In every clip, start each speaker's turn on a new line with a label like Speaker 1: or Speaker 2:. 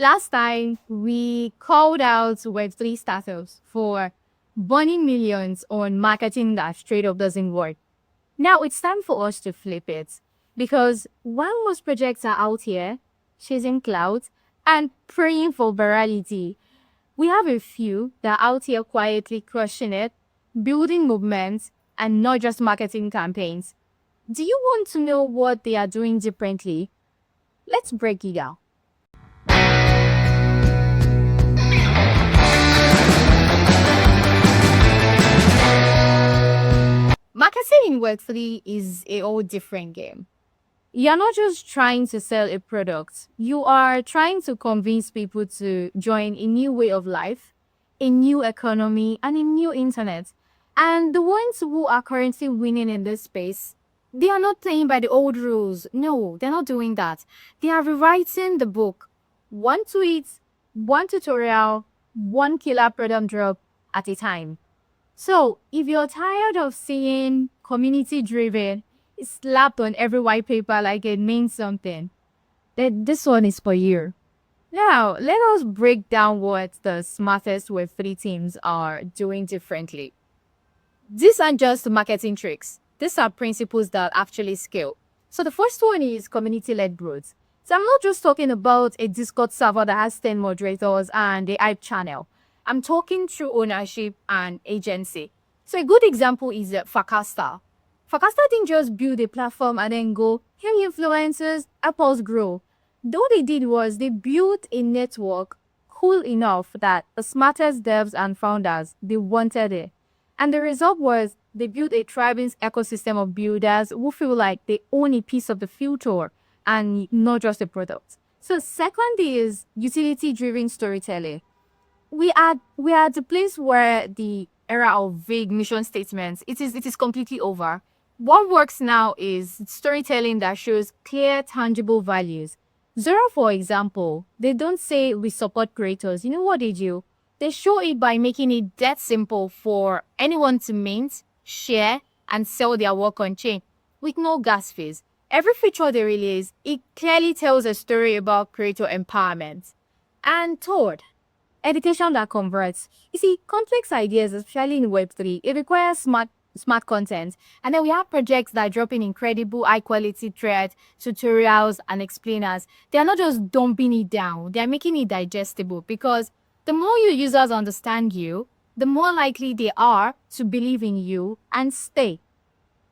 Speaker 1: Last time, we called out Web3 startups for burning millions on marketing that straight up doesn't work. Now it's time for us to flip it. Because while most projects are out here chasing clouds and praying for virality, we have a few that are out here quietly crushing it, building movements, and not just marketing campaigns. Do you want to know what they are doing differently? Let's break it down. Marketing in Web3 is a whole different game. You're not just trying to sell a product, you are trying to convince people to join a new way of life, a new economy, and a new internet. And the ones who are currently winning in this space, they are not playing by the old rules. No, they're not doing that. They are rewriting the book. One tweet, one tutorial, one killer product drop at a time. So, if you're tired of seeing community driven slapped on every white paper like it means something, then this one is for you. Now, let us break down what the smartest Web3 teams are doing differently. These aren't just marketing tricks, these are principles that actually scale. So, the first one is community led growth. So, I'm not just talking about a Discord server that has 10 moderators and a hype channel. I'm talking through ownership and agency. So a good example is Fakasta. Fakasta didn't just build a platform and then go, hey influencers, help us grow. What they did was they built a network cool enough that the smartest devs and founders, they wanted it. And the result was they built a thriving ecosystem of builders who feel like they own a piece of the future and not just a product. So second is utility-driven storytelling. We are at the place where the era of vague mission statements it is completely over. What works now is storytelling that shows clear, tangible values. Zora, for example, they don't say we support creators. You know what they do? They show it by making it that simple for anyone to mint, share, and sell their work on chain with no gas fees. Every feature they release, it clearly tells a story about creator empowerment. And third, education that converts. You see, complex ideas, especially in Web3, it requires smart content. And then we have projects that drop in incredible high quality threads, tutorials, and explainers. They are not just dumping it down, they are making it digestible because the more your users understand you, the more likely they are to believe in you and stay.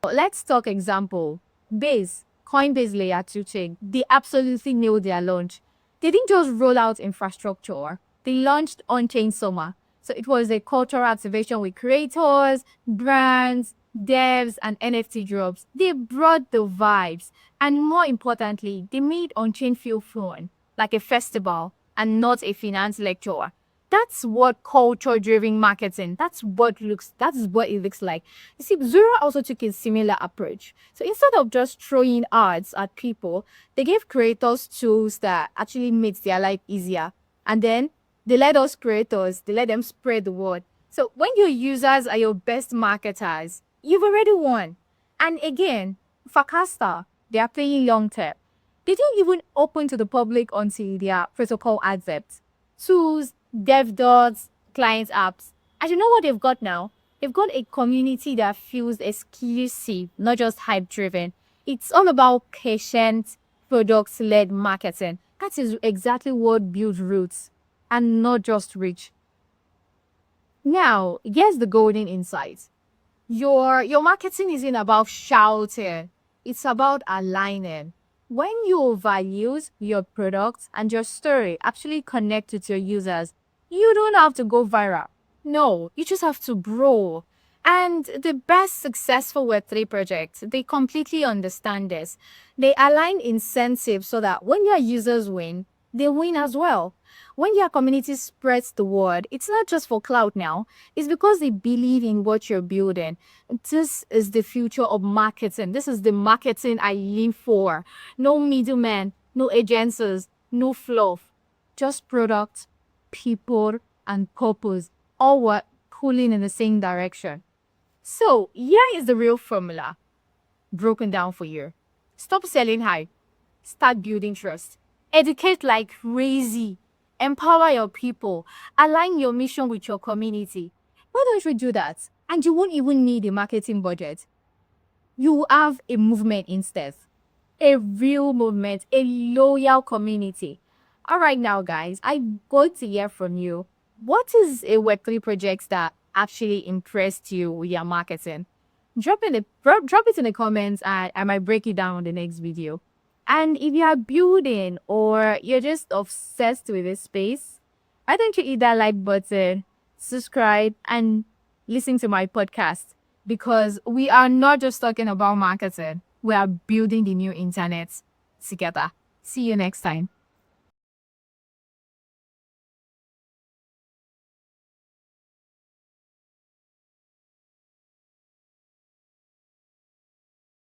Speaker 1: Let's talk example. Base, Coinbase Layer 2 chain, they absolutely nailed their launch. They didn't just roll out infrastructure, they launched on-chain summer. So it was a cultural activation with creators, brands, devs, and NFT drops. They brought the vibes. And more importantly, they made on-chain feel fun, like a festival and not a finance lecture. That's what culture-driven marketing, that's what it looks like. You see, Zura also took a similar approach. So instead of just throwing ads at people, they gave creators tools that actually makes their life easier. And then they let us creators, they let them spread the word. So when your users are your best marketers, you've already won. And again, for Casta, they are playing long term. They didn't even open to the public until their protocol accepts. Tools, dev dots, client apps. And you know what they've got now? They've got a community that feels exclusive, not just hype driven. It's all about patient, product led marketing. That is exactly what builds roots and not just reach. Now, here's the golden insight. Your marketing isn't about shouting. It's about aligning. When your values, your products, and your story actually connect with your users, you don't have to go viral. No, you just have to grow. And the best successful Web3 projects, they completely understand this. They align incentives so that when your users win, they win as well. When your community spreads the word, it's not just for cloud now, it's because they believe in what you're building. This is the future of marketing. This is the marketing I live for. No middlemen, no agencies, no fluff, just product, people, and purpose, all what pulling in the same direction. So here is the real formula broken down for you. Stop selling hype. Start building trust. Educate like crazy. empower your people, align your mission with your community. Why don't you do that? And you won't even need a marketing budget. You have a movement instead, a real movement, a loyal community. All right, now, guys, I'm going to hear from you. What is a Web3 project that actually impressed you with your marketing? Drop it in the comments, and I might break it down in the next video. And if you are building or you're just obsessed with this space, why don't you hit that like button, subscribe, and listen to my podcast? Because we are not just talking about marketing, we are building the new internet together. See you next time.